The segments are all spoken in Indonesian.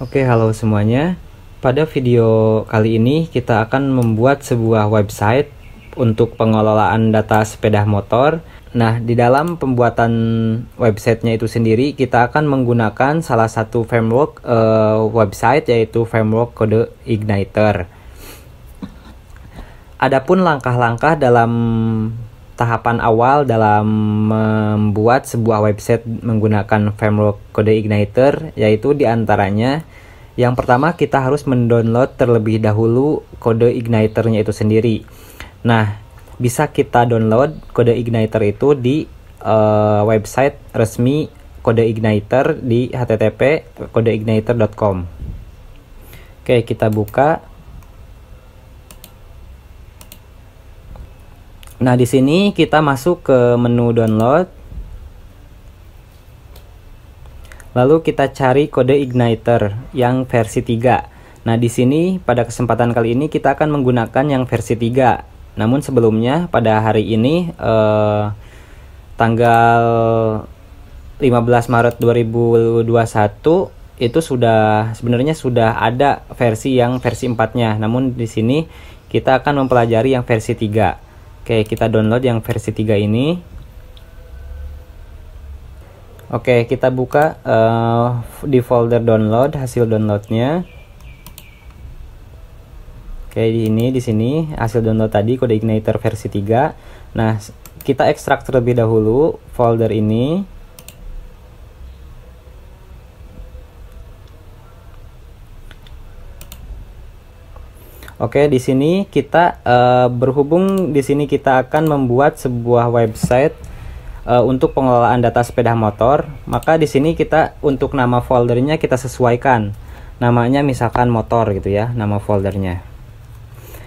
Oke, halo semuanya. Pada video kali ini kita akan membuat sebuah website untuk pengelolaan data sepeda motor. Nah, di dalam pembuatan websitenya itu sendiri kita akan menggunakan salah satu framework website, yaitu framework Code Igniter. Adapun langkah-langkah dalam tahapan awal dalam membuat sebuah website menggunakan framework Code Igniter, yaitu diantaranya yang pertama kita harus mendownload terlebih dahulu Code Igniter-nya itu sendiri. Nah, bisa kita download Code Igniter itu di website resmi Code Igniter di http://codeigniter.com. Oke, kita buka. Nah, di sini kita masuk ke menu download. Lalu kita cari Code Igniter yang versi 3. Nah, di sini pada kesempatan kali ini kita akan menggunakan yang versi 3. Namun sebelumnya pada hari ini tanggal 15 Maret 2021 itu sebenarnya sudah ada versi 4-nya. Namun di sini kita akan mempelajari yang versi 3. Oke, kita download yang versi 3 ini. Oke, kita buka di folder download, hasil downloadnya. Oke, di sini hasil download tadi Code Igniter versi 3. Nah, kita ekstrak terlebih dahulu folder ini. Oke, di sini kita berhubung di sini kita akan membuat sebuah website untuk pengelolaan data sepeda motor, maka di sini kita untuk nama foldernya kita sesuaikan. Namanya misalkan motor gitu ya, nama foldernya.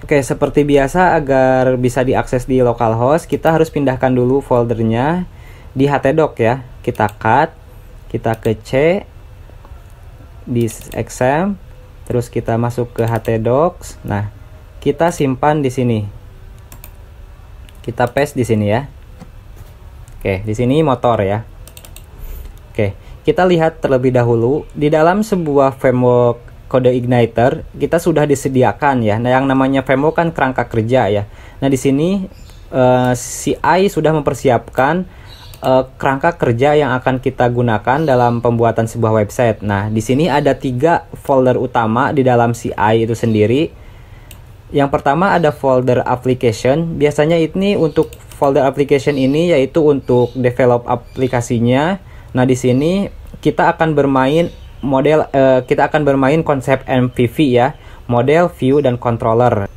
Oke, seperti biasa agar bisa diakses di localhost, kita harus pindahkan dulu foldernya di htdoc ya. Kita cut, kita ke C di exam. Terus kita masuk ke htdocs. Nah, kita simpan di sini. Kita paste di sini ya. Oke, di sini motor ya. Oke, kita lihat terlebih dahulu di dalam sebuah framework Code Igniter kita sudah disediakan ya. Nah, yang namanya framework kan kerangka kerja ya. Nah, di sini CI sudah mempersiapkan kerangka kerja yang akan kita gunakan dalam pembuatan sebuah website. Nah, di sini ada 3 folder utama di dalam CI itu sendiri. Yang pertama ada folder application. Biasanya ini untuk folder application ini yaitu untuk develop aplikasinya. Nah, di sini kita akan bermain konsep MVV ya, model, view, dan controller.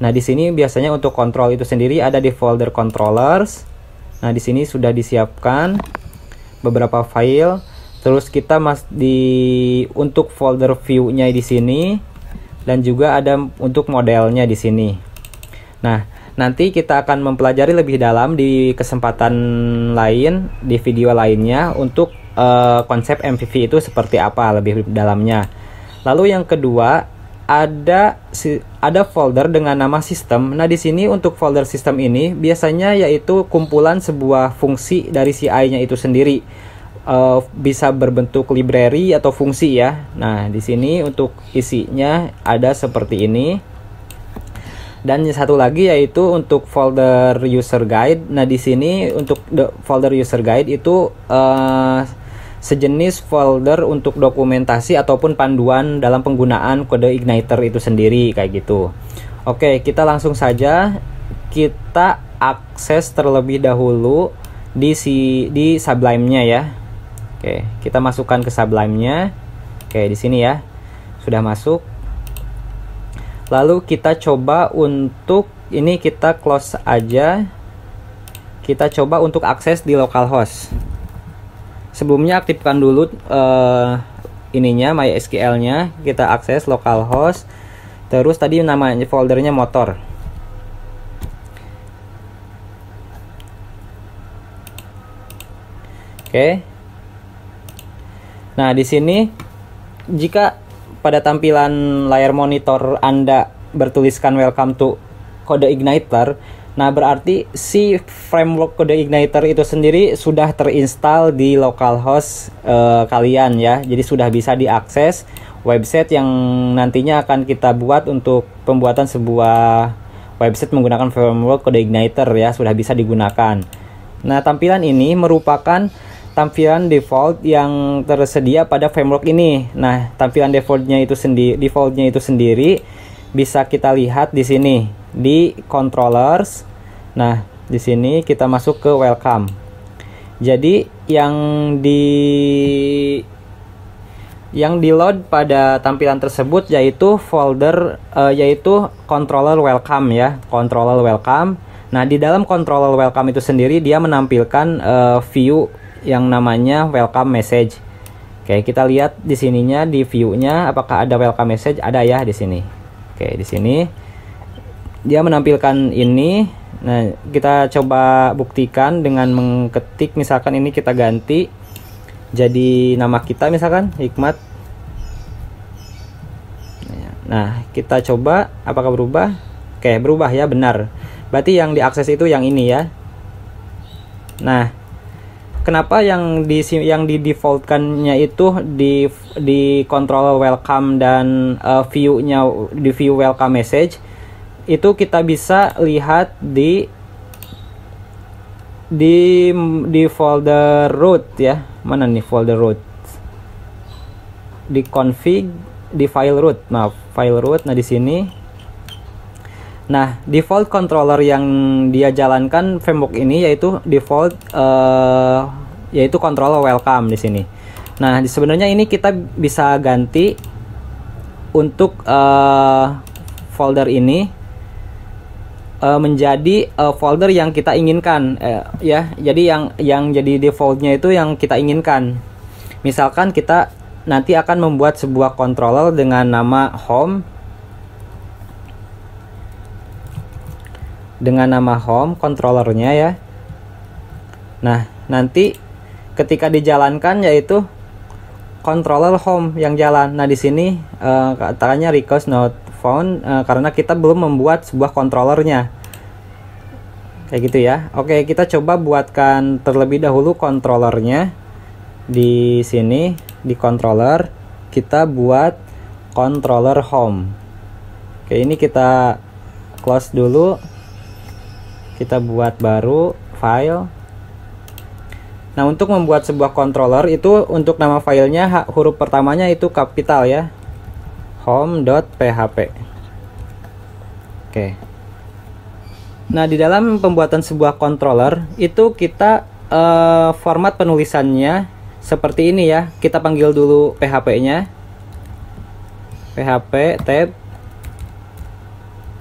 Nah, di sini biasanya untuk control itu sendiri ada di folder controllers. Nah, di sini sudah disiapkan beberapa file. Terus kita untuk folder view-nya di sini dan juga ada untuk modelnya di sini. Nah, nanti kita akan mempelajari lebih dalam di kesempatan lain, di video lainnya untuk konsep MVV itu seperti apa lebih dalamnya. Lalu yang kedua ada folder dengan nama sistem. Nah, di sini untuk folder sistem ini biasanya yaitu kumpulan sebuah fungsi dari CI-nya itu sendiri. Bisa berbentuk library atau fungsi ya. Nah, di sini untuk isinya ada seperti ini. Dan satu lagi yaitu untuk folder user guide. Nah, di sini untuk folder user guide itu sejenis folder untuk dokumentasi ataupun panduan dalam penggunaan Code Igniter itu sendiri kayak gitu. Oke, kita langsung saja kita akses terlebih dahulu di Sublime-nya ya. Oke, kita masukkan ke Sublime-nya. Oke, di sini ya. Sudah masuk. Lalu kita coba untuk ini kita close aja. Kita coba untuk akses di localhost. Sebelumnya aktifkan dulu MySQL-nya, kita akses localhost. Terus tadi namanya foldernya motor. Oke. Nah, di sini jika pada tampilan layar monitor Anda bertuliskan welcome to Code Igniter, nah berarti si framework Code Igniter itu sendiri sudah terinstall di localhost kalian ya. Jadi sudah bisa diakses website yang nantinya akan kita buat untuk pembuatan sebuah website menggunakan framework CodeIgniter ya, sudah bisa digunakan. Nah, tampilan ini merupakan tampilan default yang tersedia pada framework ini. Nah, tampilan defaultnya itu sendiri bisa kita lihat di sini di controllers. Nah, di sini kita masuk ke welcome. Jadi yang di load pada tampilan tersebut yaitu folder yaitu controller welcome ya, controller welcome. Nah, di dalam controller welcome itu sendiri dia menampilkan view yang namanya welcome message. Oke, kita lihat di sininya di view-nya apakah ada welcome message, ada ya di sini. Oke, di sini dia menampilkan ini. Nah, kita coba buktikan dengan mengetik, misalkan ini kita ganti jadi nama kita, misalkan Hikmat. Nah, kita coba apakah berubah. Oke, berubah ya, benar. Berarti yang diakses itu yang ini ya. Nah, kenapa yang di defaultkannya itu di controller welcome dan view-nya di view welcome message itu kita bisa lihat di folder root ya. Mana nih folder root? Di config, di file root. Nah, file root. Nah, di sini. Nah, default controller yang dia jalankan framework ini yaitu default yaitu controller welcome di sini. Nah, sebenarnya ini kita bisa ganti untuk folder ini menjadi folder yang kita inginkan ya. Jadi yang jadi defaultnya itu yang kita inginkan. Misalkan kita nanti akan membuat sebuah controller dengan nama home, controllernya ya. Nah, nanti ketika dijalankan yaitu controller home yang jalan. Nah, di sini katanya request not found karena kita belum membuat sebuah controllernya. Kayak gitu ya. Oke, kita coba buatkan terlebih dahulu controllernya. Di sini di controller kita buat controller home. Oke, ini kita close dulu. Kita buat baru file. Nah, untuk membuat sebuah controller itu untuk nama filenya huruf pertamanya itu kapital ya. home.php. Oke. Nah, di dalam pembuatan sebuah controller itu kita format penulisannya seperti ini ya. Kita panggil dulu PHP-nya. PHP tab.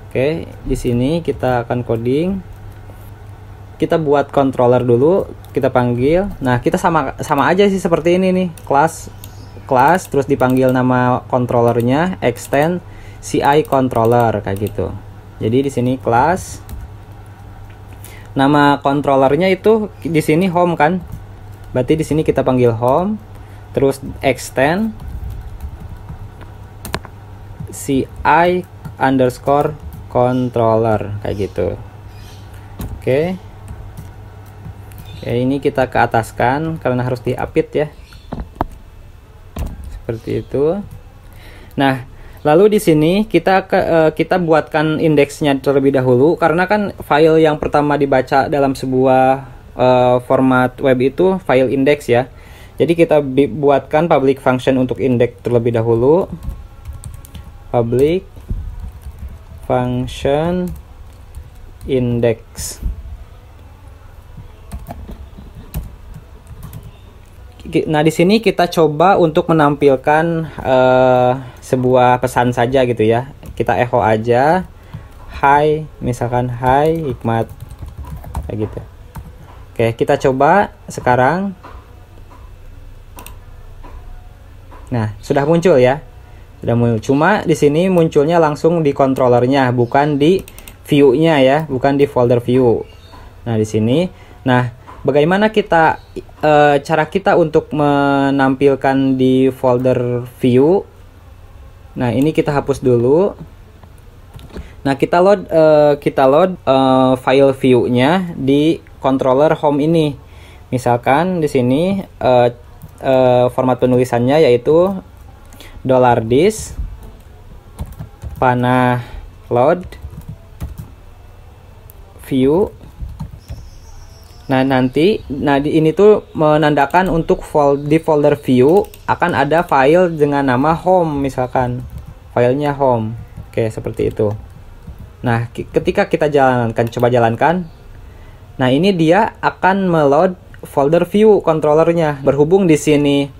Oke, di sini kita akan coding. Kita buat controller dulu, kita panggil. Nah, kita sama aja sih seperti ini nih. Class terus dipanggil nama controllernya, extend CI controller kayak gitu. Jadi di sini class. Nama controllernya itu di sini home kan? Berarti di sini kita panggil home, terus extend CI underscore controller kayak gitu. Oke. Ini kita ke ataskan karena harus di-update ya. Seperti itu. Nah, lalu di sini kita buatkan indeksnya terlebih dahulu karena kan file yang pertama dibaca dalam sebuah format web itu file index ya. Jadi kita buatkan public function untuk index terlebih dahulu. Public function index. Nah, di sini kita coba untuk menampilkan sebuah pesan saja gitu ya. Kita echo aja. Hai, misalkan hai Hikmat. Kayak gitu. Oke, kita coba sekarang. Nah, sudah muncul ya. Sudah muncul. Cuma di sini munculnya langsung di controllernya, bukan di view-nya ya, bukan di folder view. Nah, di sini. Nah, bagaimana cara kita untuk menampilkan di folder view? Nah, ini kita hapus dulu. Nah, kita load file view-nya di controller home ini. Misalkan di sini format penulisannya yaitu $dis panah load view. Nah, ini tuh menandakan untuk di folder view akan ada file dengan nama home, misalkan filenya home. Oke, seperti itu. Nah, ketika kita jalankan, coba jalankan. Nah, ini dia akan meload folder view controllernya. Berhubung di sini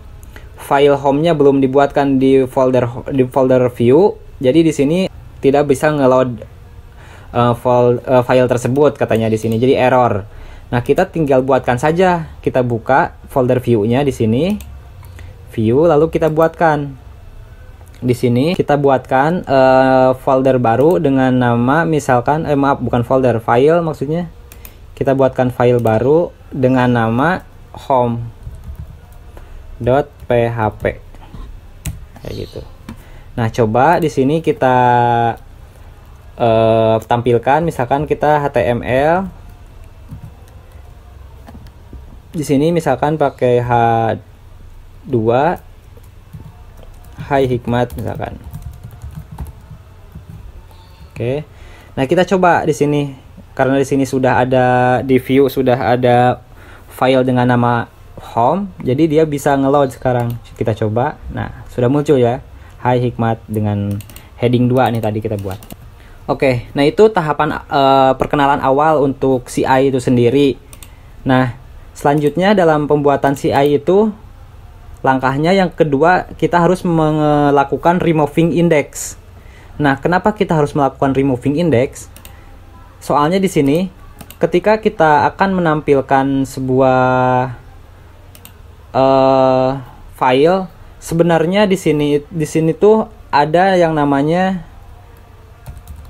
file home-nya belum dibuatkan di folder view, jadi di sini tidak bisa ngeload file tersebut katanya di sini. Jadi error. Nah, kita tinggal buatkan saja. Kita buka folder view-nya di sini. View, lalu kita buatkan. Di sini kita buatkan folder baru dengan nama misalkan maaf, bukan folder, file maksudnya. Kita buatkan file baru dengan nama home.php. Kayak gitu. Nah, coba di sini kita tampilkan misalkan kita HTML. Di sini misalkan pakai H2 Hai Hikmat misalkan. Oke. Nah, kita coba di sini karena di sini sudah ada di view sudah ada file dengan nama home, jadi dia bisa ngeload sekarang. Kita coba. Nah, sudah muncul ya. Hai Hikmat dengan heading 2 nih tadi kita buat. Oke, nah itu tahapan perkenalan awal untuk CI itu sendiri. Nah, selanjutnya dalam pembuatan CI itu langkahnya yang kedua, kita harus melakukan removing index. Nah, kenapa kita harus melakukan removing index? Soalnya di sini ketika kita akan menampilkan sebuah file, sebenarnya di sini tuh ada yang namanya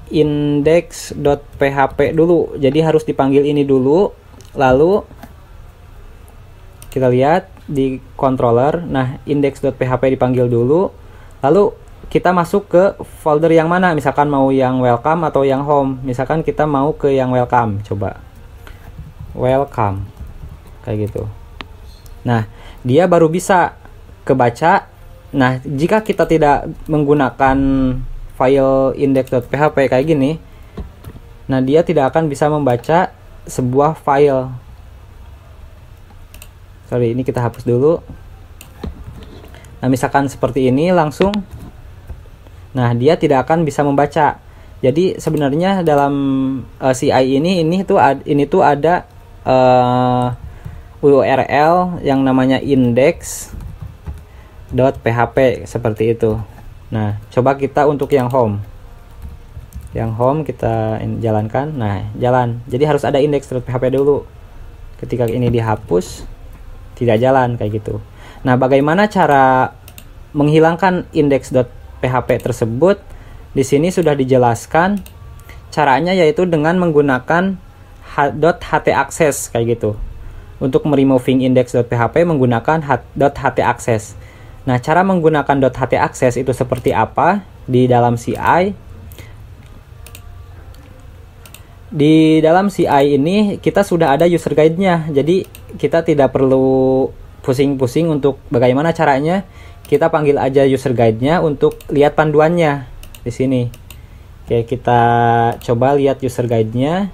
index.php dulu. Jadi harus dipanggil ini dulu, lalu kita lihat di controller. Nah, index.php dipanggil dulu, lalu kita masuk ke folder yang mana, misalkan mau yang welcome atau yang home. Misalkan kita mau ke yang welcome, coba welcome kayak gitu. Nah, dia baru bisa kebaca. Nah, jika kita tidak menggunakan file index.php kayak gini, nah dia tidak akan bisa membaca sebuah file. Sorry, ini kita hapus dulu. Nah, misalkan seperti ini langsung, nah dia tidak akan bisa membaca. Jadi sebenarnya dalam CI ini tuh ada URL yang namanya index.php seperti itu. Nah, coba kita untuk yang home. Yang home kita jalankan. Nah, jalan. Jadi harus ada index.php dulu. Ketika ini dihapus, tidak jalan kayak gitu. Nah, bagaimana cara menghilangkan index.php tersebut? Di sini sudah dijelaskan caranya, yaitu dengan menggunakan .htaccess kayak gitu. Untuk meremoving index.php menggunakan .htaccess. Nah, cara menggunakan .htaccess itu seperti apa di dalam CI? Di dalam CI ini kita sudah ada user guide-nya. Jadi kita tidak perlu pusing-pusing untuk bagaimana caranya. Kita panggil aja user guide-nya untuk lihat panduannya di sini. Oke, kita coba lihat user guide-nya.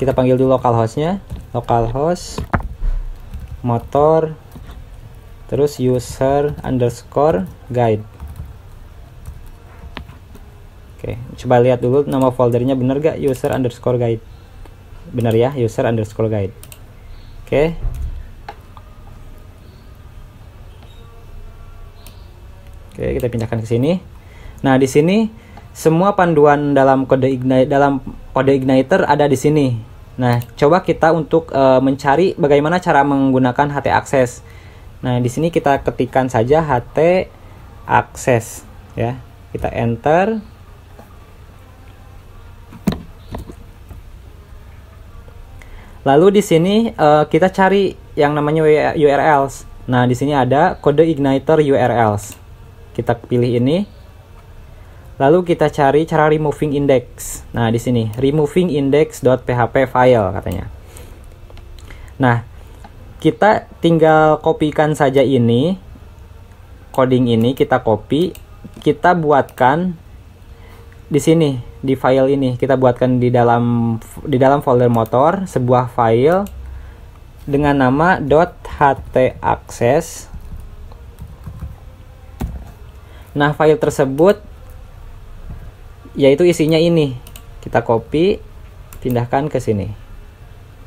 Kita panggil dulu localhost-nya. Localhost motor terus user_guide. Oke, coba lihat dulu nama foldernya bener gak, user_guide. Bener ya, user_guide. Oke. Oke, kita pindahkan ke sini. Nah, di sini semua panduan dalam kode Igniter ada di sini. Nah, coba kita untuk mencari bagaimana cara menggunakan htaccess. Nah, di sini kita ketikkan saja htaccess ya. Kita enter. Lalu di sini kita cari yang namanya URLs. Nah, di sini ada kode Igniter URLs. Kita pilih ini. Lalu kita cari cara removing index. Nah, di sini removing index.php file katanya. Nah, kita tinggal kopikan saja ini. coding ini kita copy, kita buatkan di sini, di file ini kita buatkan di dalam folder motor sebuah file dengan nama .htaccess. Nah, file tersebut yaitu isinya ini. Kita copy, pindahkan ke sini.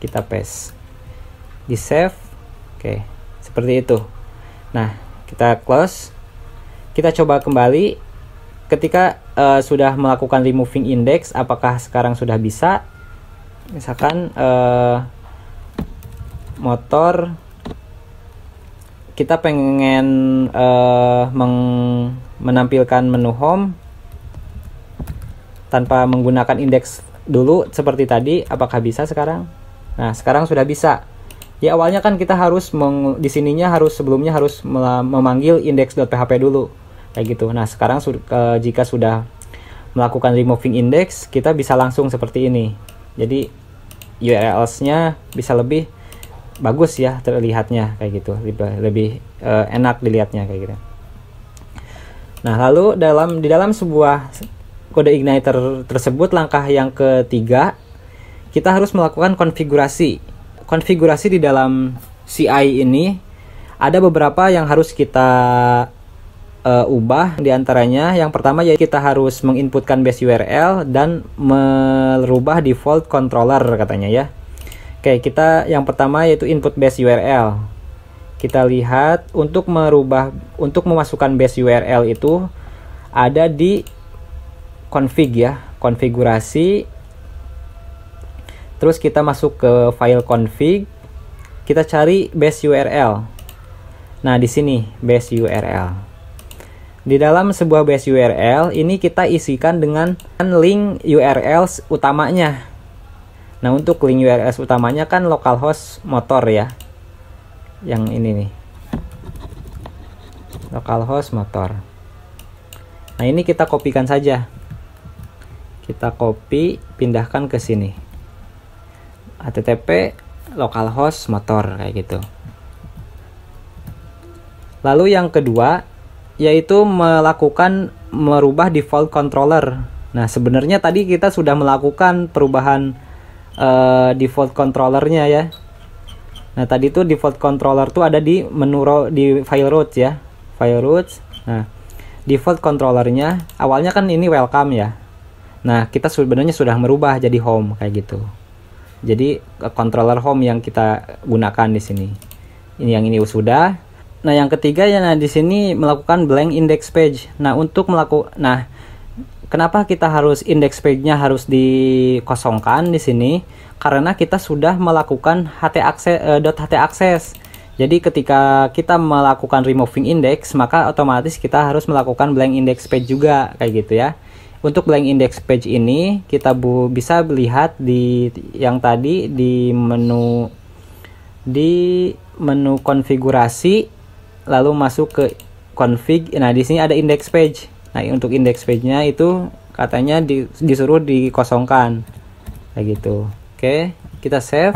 Kita paste. Di save. Oke, seperti itu. Nah, kita close. Kita coba kembali ketika sudah melakukan removing index, apakah sekarang sudah bisa? Misalkan motor kita pengen menampilkan menu home tanpa menggunakan indeks dulu seperti tadi, apakah bisa sekarang? Nah, sekarang sudah bisa. Ya, awalnya kan kita harus di sininya sebelumnya harus memanggil index.php dulu kayak gitu. Nah, sekarang jika sudah melakukan removing index, kita bisa langsung seperti ini. Jadi URLs-nya bisa lebih bagus ya terlihatnya kayak gitu, lebih enak dilihatnya kayak gitu. Nah, lalu di dalam sebuah kode igniter tersebut, langkah yang ketiga, kita harus melakukan konfigurasi. Konfigurasi di dalam CI ini ada beberapa yang harus kita ubah. Diantaranya yang pertama yaitu kita harus menginputkan base URL dan merubah default controller katanya ya. Oke, kita yang pertama yaitu input base URL. Kita lihat untuk memasukkan base URL itu ada di config ya, konfigurasi. Terus kita masuk ke file config, kita cari base URL. Nah, di sini base URL. Di dalam sebuah base URL ini kita isikan dengan link URLs utamanya. Nah, untuk link URLs utamanya kan localhost motor ya. Yang ini nih. Localhost motor. Nah, ini kita kopikan saja. Kita copy, pindahkan ke sini. HTTP localhost motor kayak gitu. Lalu yang kedua yaitu merubah default controller. Nah, sebenarnya tadi kita sudah melakukan perubahan default controllernya ya. Nah, tadi tuh default controller tuh ada di menu di file routes ya, file routes. Nah, default controllernya awalnya kan ini welcome ya. Nah, kita sebenarnya sudah merubah jadi home kayak gitu. Jadi controller home yang kita gunakan di sini. Yang ini sudah. Nah, yang ketiga ya, nah di sini melakukan blank index page. Nah, kenapa kita harus index page-nya harus dikosongkan di sini? Karena kita sudah melakukan .htaccess. Jadi ketika kita melakukan removing index, maka otomatis kita harus melakukan blank index page juga kayak gitu ya. Untuk blank index page ini kita bisa lihat yang tadi di menu konfigurasi, lalu masuk ke config. Nah, di sini ada index page. Nah, untuk index page-nya itu katanya disuruh dikosongkan kayak gitu. Oke, kita save.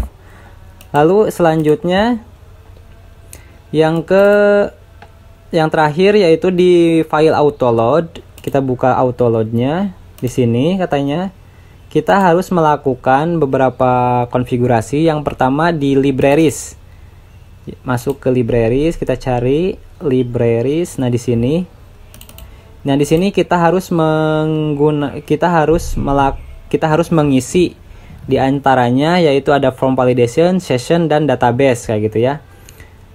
Lalu selanjutnya yang terakhir yaitu di file autoload. Kita buka autoload-nya. Di sini katanya kita harus melakukan beberapa konfigurasi. Yang pertama di libraries. Masuk ke libraries, kita cari libraries. Nah, di sini. Nah, di sini kita harus mengisi di antaranya yaitu ada form validation, session dan database kayak gitu ya.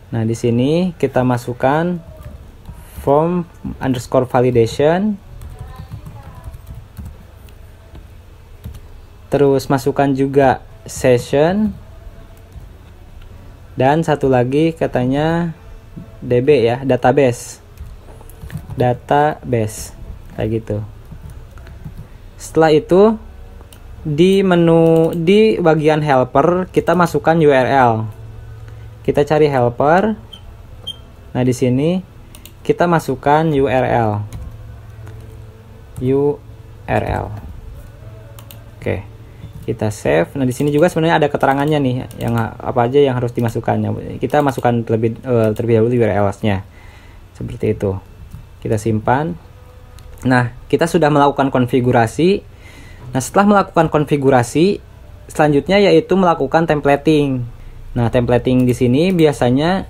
Nah, di sini kita masukkan form _validation, terus masukkan juga session, dan satu lagi katanya DB ya, database kayak gitu. Setelah itu di bagian helper kita masukkan URL. Kita cari helper. Nah, di sini kita masukkan URL. Oke, kita save. Nah, di sini juga sebenarnya ada keterangannya nih, yang apa aja yang harus dimasukkannya. Kita masukkan terlebih dahulu URL-nya. Seperti itu. Kita simpan. Nah, kita sudah melakukan konfigurasi. Nah, setelah melakukan konfigurasi, selanjutnya yaitu melakukan templating. Nah, templating di sini biasanya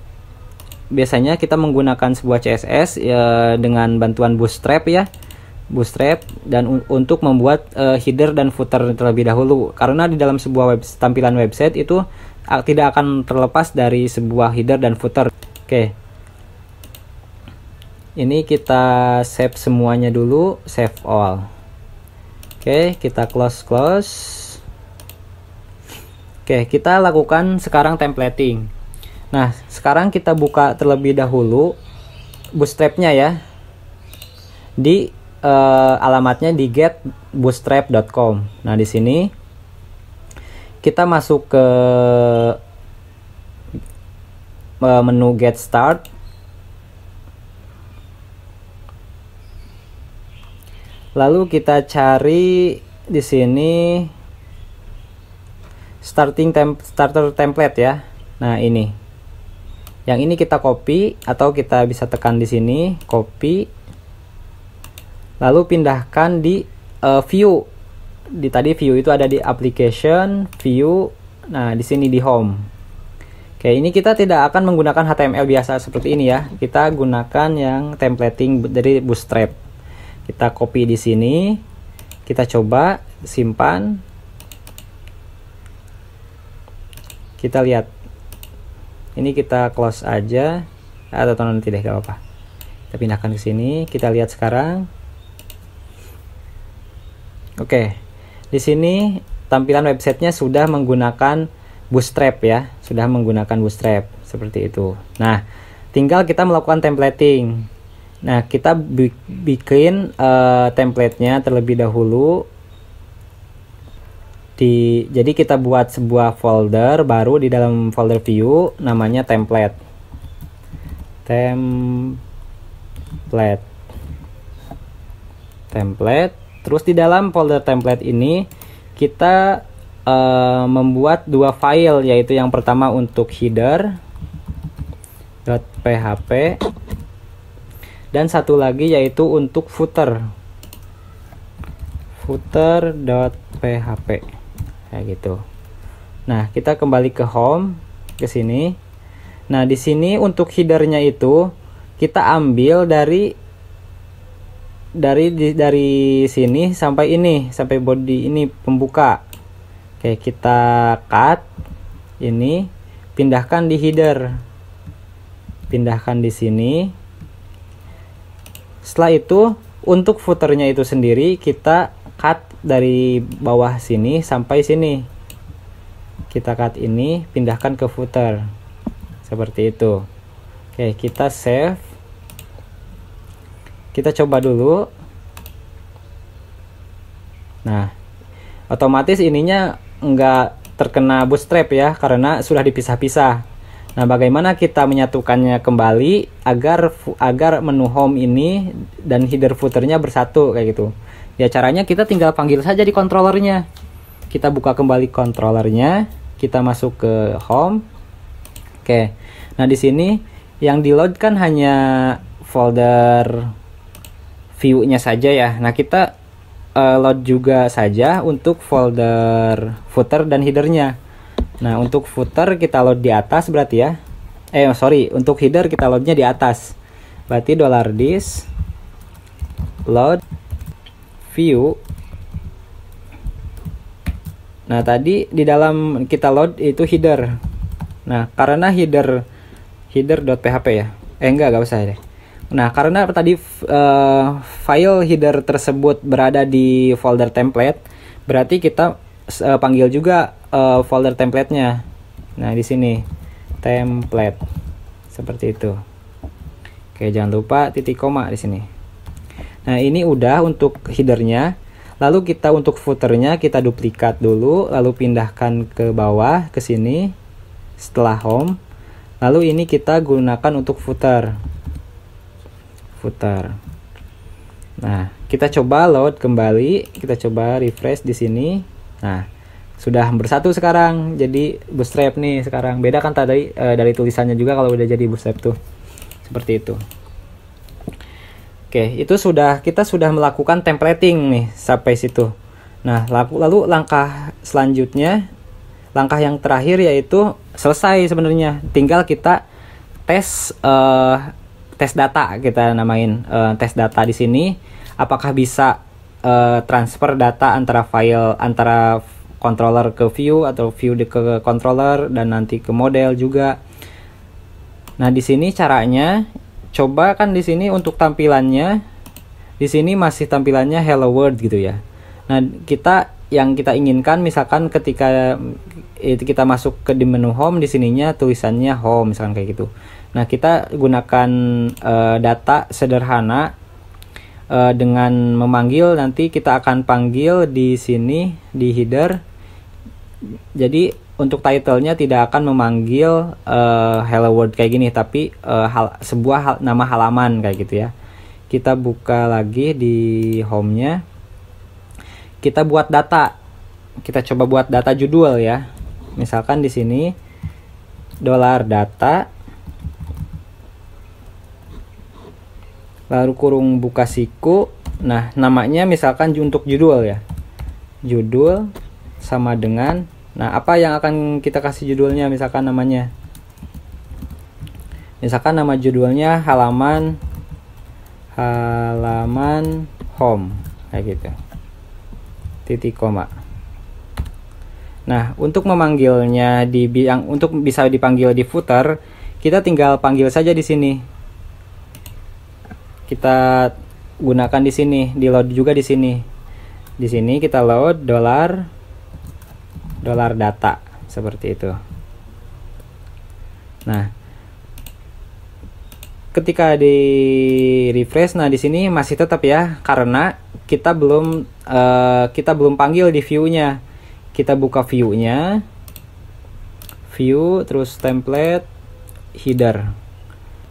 kita menggunakan sebuah CSS ya, dengan bantuan Bootstrap ya. Bootstrap dan untuk membuat header dan footer terlebih dahulu, karena di dalam sebuah tampilan website itu tidak akan terlepas dari sebuah header dan footer. Oke. Ini kita save semuanya dulu, save all. Oke, kita close. Oke, kita lakukan sekarang templating. Nah, sekarang kita buka terlebih dahulu Bootstrap-nya ya. Di alamatnya di getbootstrap.com. Nah, di sini kita masuk ke menu Get Start. Lalu kita cari di sini starter template ya. Nah, ini. Yang ini kita copy atau kita bisa tekan di sini, copy. Lalu pindahkan di view. Tadi view itu ada di application, view. Nah, di sini di home. Oke, ini kita tidak akan menggunakan HTML biasa seperti ini ya. Kita gunakan yang templating dari Bootstrap. Kita copy di sini, kita coba simpan, kita lihat, ini kita close aja, atau nanti deh gak apa-apa. Kita pindahkan ke sini, kita lihat sekarang. Oke, di sini tampilan websitenya sudah menggunakan Bootstrap ya, sudah menggunakan Bootstrap seperti itu. Nah, tinggal kita melakukan templating. Nah, kita bikin template-nya terlebih dahulu. Jadi kita buat sebuah folder baru di dalam folder view, namanya template. Terus di dalam folder template ini kita membuat dua file, yaitu yang pertama untuk header.php dan satu lagi yaitu untuk footer.php kayak gitu. Nah, kita kembali ke home, ke sini. Nah, di sini untuk headernya itu kita ambil dari sini sampai ini, sampai body ini pembuka. Oke, kita cut ini, pindahkan di header, pindahkan di sini. Setelah itu untuk footernya itu sendiri kita cut dari bawah sini sampai sini. Kita cut ini, pindahkan ke footer. Seperti itu. Oke, kita save. Kita coba dulu. Nah, otomatis ininya enggak terkena Bootstrap ya, karena sudah dipisah-pisah. Nah, bagaimana kita menyatukannya kembali agar menu home ini dan header footernya bersatu kayak gitu. Ya, caranya kita tinggal panggil saja di controllernya. Kita buka kembali controllernya, kita masuk ke home. Oke. Nah, di sini yang di load kan hanya folder view-nya saja ya. Nah, kita load juga saja untuk folder footer dan headernya. Nah, untuk footer kita load di atas berarti ya. Untuk header kita loadnya di atas. Berarti $this load view. Nah, tadi di dalam kita load itu header. Nah, karena header.php ya. Enggak usah deh. Nah, karena tadi file header tersebut berada di folder template, berarti kita panggil juga folder template-nya. Nah, di sini template seperti itu. Oke, jangan lupa titik koma di sini. Nah, ini udah untuk headernya. Lalu kita untuk footernya kita duplikat dulu, lalu pindahkan ke bawah ke sini setelah home. Lalu ini kita gunakan untuk footer. Nah, kita coba load kembali, kita coba refresh di sini. Nah, sudah bersatu sekarang jadi Bootstrap nih sekarang. Beda kan tadi dari tulisannya juga kalau udah jadi Bootstrap tuh. Seperti itu. Oke, itu kita sudah melakukan templating nih sampai situ. Nah, lalu langkah selanjutnya, langkah yang terakhir yaitu selesai sebenarnya. Tinggal kita tes data, kita namain tes data di sini. Apakah bisa transfer data antara file antara controller ke view atau view ke controller dan nanti ke model juga. Nah, di sini caranya coba kan di sini untuk tampilannya, di sini masih tampilannya hello world gitu ya. Nah, yang kita inginkan misalkan ketika kita masuk ke di menu home, di sininya tulisannya home misalkan kayak gitu. Nah, kita gunakan data sederhana dengan memanggil, nanti kita akan panggil di sini di header. Jadi untuk title-nya tidak akan memanggil hello world kayak gini, tapi sebuah nama halaman kayak gitu ya. Kita buka lagi di home-nya. Kita buat data. Kita coba buat data judul ya. Misalkan di sini $data lalu kurung buka siku. Nah, namanya misalkan untuk judul ya. Judul sama dengan, nah apa yang akan kita kasih judulnya, misalkan namanya, misalkan nama judulnya halaman home kayak gitu, titik koma. Nah, untuk memanggilnya untuk bisa dipanggil di footer, kita tinggal panggil saja di sini. Kita gunakan di sini, di load juga di sini. Di sini kita load $data seperti itu. Nah, ketika di refresh, nah di sini masih tetap ya, karena kita belum panggil di view-nya. Kita buka view-nya, view, terus template, header.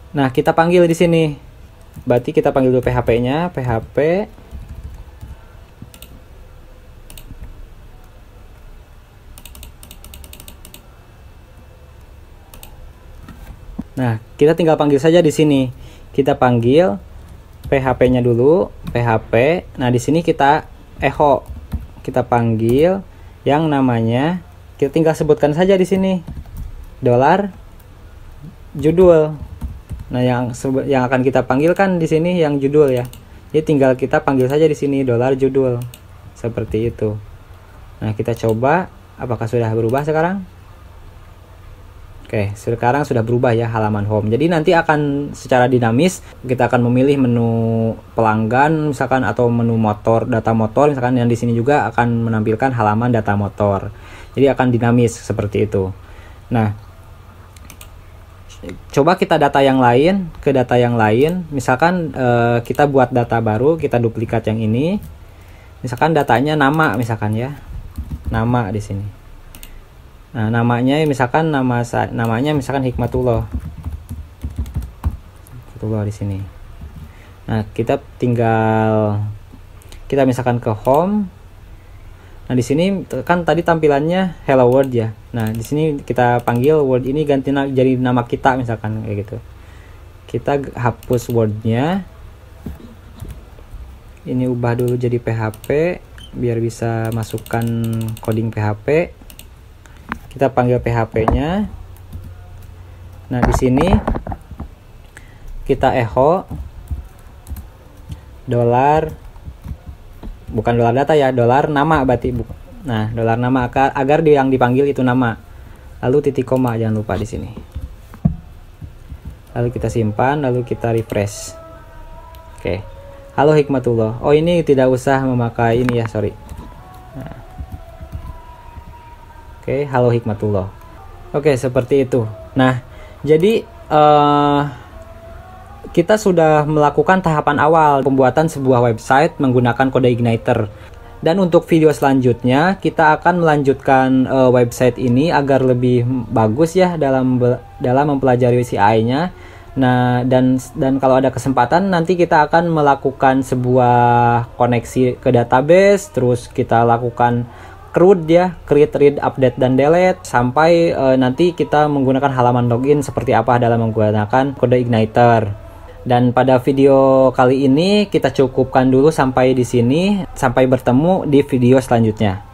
Nah, kita panggil di sini. Berarti kita panggil dulu PHP-nya, PHP Nah, kita tinggal panggil saja di sini. Kita panggil PHP-nya dulu, PHP. Nah, di sini kita echo. Kita panggil yang namanya, kita tinggal sebutkan saja di sini $judul. Nah, yang akan kita panggil kan di sini yang judul ya. Jadi tinggal kita panggil saja di sini $judul. Seperti itu. Nah, kita coba apakah sudah berubah sekarang? Oke, sekarang sudah berubah ya halaman home. Jadi nanti akan secara dinamis kita akan memilih menu pelanggan misalkan, atau menu motor, data motor misalkan, yang di sini juga akan menampilkan halaman data motor. Jadi akan dinamis seperti itu. Nah, coba kita data yang lain, ke data yang lain. Misalkan kita buat data baru, kita duplikat yang ini. Misalkan datanya nama misalkan ya. Nama di sini. Nah, namanya misalkan namanya misalkan Hikmatullah. Hikmatullah di sini. Nah, kita misalkan ke home. Nah, di sini kan tadi tampilannya hello world ya. Nah, di sini kita panggil word ini ganti jadi nama kita misalkan kayak gitu. Kita hapus wordnya. Ini ubah dulu jadi PHP biar bisa masukkan coding PHP. Kita panggil PHP-nya. Nah, di sini kita echo bukan $data ya, $nama berarti. Nah, $nama agar yang dipanggil itu nama. Lalu titik koma, jangan lupa di sini. Lalu kita simpan, lalu kita refresh. Oke. Halo Hikmatullah. Oh, ini tidak usah memakai ini ya, sorry. Nah. Oke, halo Hikmatullah. Oke, seperti itu. Nah, jadi kita sudah melakukan tahapan awal pembuatan sebuah website menggunakan kode Igniter. Dan untuk video selanjutnya kita akan melanjutkan website ini agar lebih bagus ya dalam mempelajari CI-nya. Nah, dan kalau ada kesempatan nanti kita akan melakukan sebuah koneksi ke database, terus kita lakukan CRUD ya, create, read, update, dan delete, sampai nanti kita menggunakan halaman login seperti apa dalam menggunakan kode Igniter. Dan pada video kali ini kita cukupkan dulu sampai di sini. Sampai bertemu di video selanjutnya.